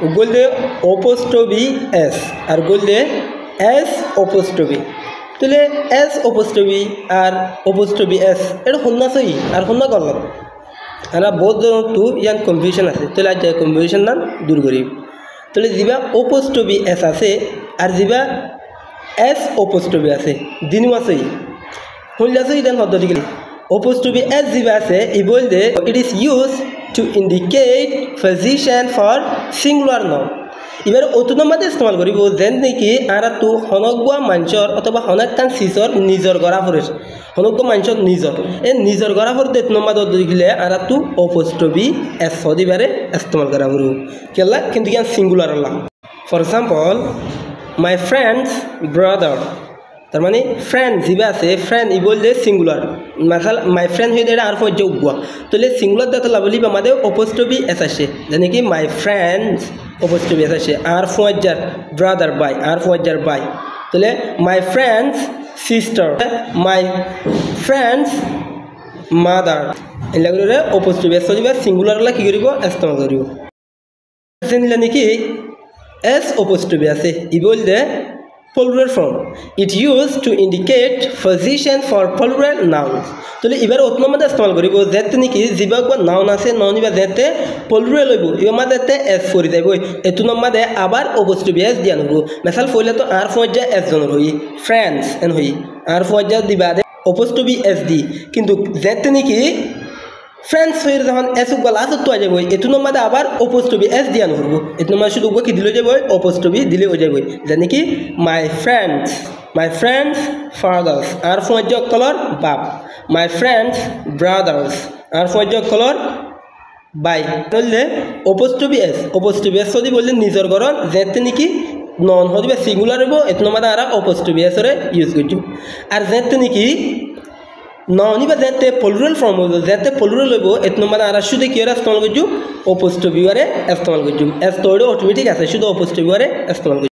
গোল দে অপোস্ট্রফি এস আর গোল দে এস অপোস্ট্রফি তাহলে এস অপোস্ট্রফি আর অপোস্ট্রফি এস এটা শুননা সই আর শুননা করলাম আর বহুত তো ইয়ান কনফিউশন আছে তাহলে আজ কনফিউশন নাম দূর করি তাহলে যা অপোস্ট্রফি এস আছে আর যা এস অপোস্ট্রফি আছে দিনও আছে শুনলে আছে দেন পদ্ধতি অপোস্ট্রফি এস যা আছে ই বলতে it is use to indicate position for singular noun এবার অতুনৰ মাতে ইস্তেমাল কৰিব যেন নেকি আৰ তো হনগুৱা মাঞ্চৰ অথবা হনকান চিজৰ নিজৰ গৰা ফৰেছ হনগুৱা মাঞ্চৰ নিজৰ এই নিজৰ গৰা ফৰ অতুনৰ মাতে দিলে আর তো অপোস্ট্রফি এস দিবারে ইস্তেমাল করা হরু কেলা কিন্তু ইয়ান সিঙ্গুলার হলা for example my friends brother তার মানে ফ্রেন্ড যা আছে ফ্রেন্ড ই বললে সিঙ্গুলার মাসাল মাই ফ্রেন্ড হয়ে দেয় আর ফজ উগুয়া তাহলে সিঙ্গুলার দাতা লাভলি আমাদের অপোস্ট্রফি এস আসে যেন কি মাই ফ্রেন্ডস অপোস্ট্রফি এস আসে আর ফজার ব্রাদার বাই আর ফজার বাই তাহলে my friends sister my friends mother এগুলো অপোস্ট্রফি এস দিবা সিঙ্গুলার হলে কি করব ইস্তেমাল করব জানিলে নাকি এস অপোস্ট্রফি আছে ই বললে plural form it used to indicate position for plural nouns তাহলে এবার অতন মধ্যে ইস্তেমাল করিব যেতে নাকি জিবা কোন নাউন আছে নাউন বা যেতে plural হইব এর মধ্যে এস পরি যাইব এতুন মধ্যে আবার অপোস্ট্রফি এস দিয়া নব মিসাল ফইলে তো আর ফজা এস জন হই ফ্রেন্ডস এন হই আর ফজা দিবা দে অপোস্ট্রফি এস দি কিন্তু যেতে নাকি ফ্রেন্ডস হয়ে যখন এস উগল আসত তো যাবো এতুন মধ্যে আবার অপোস্ট্রফি এস দিয়া নব এতুন মধ্যে শুধু কি দিলে যাব অপোস্ট্রফি দিলে হয়ে যাবে জানি কি মাই ফ্রেন্ডস ফাদার্স আর ফজা কলর বাপ মাই ফ্রেন্ডস ব্রাদার্স আর ফজা কলর বাই বললে অপোস্ট্রফি এস যদি বললে নিজের গরন যেতে নাকি নন হদিবা সিঙ্গুলার হইব এতুন মধ্যে আর অপোস্ট্রফি এসরে ইউজ করছো আর যেতে নাকি ননি বা যেতে প্লুরাল ফর্ম হইব যেতে প্লুরাল হইব এতুন মধ্যে আর শুধু কি ইস্তেমাল করছো অপোস্ট্রফি ইস্তেমাল করছো এস তো অটোমেটিক আছে শুধু অপোস্ট্রফি ইস্তেমাল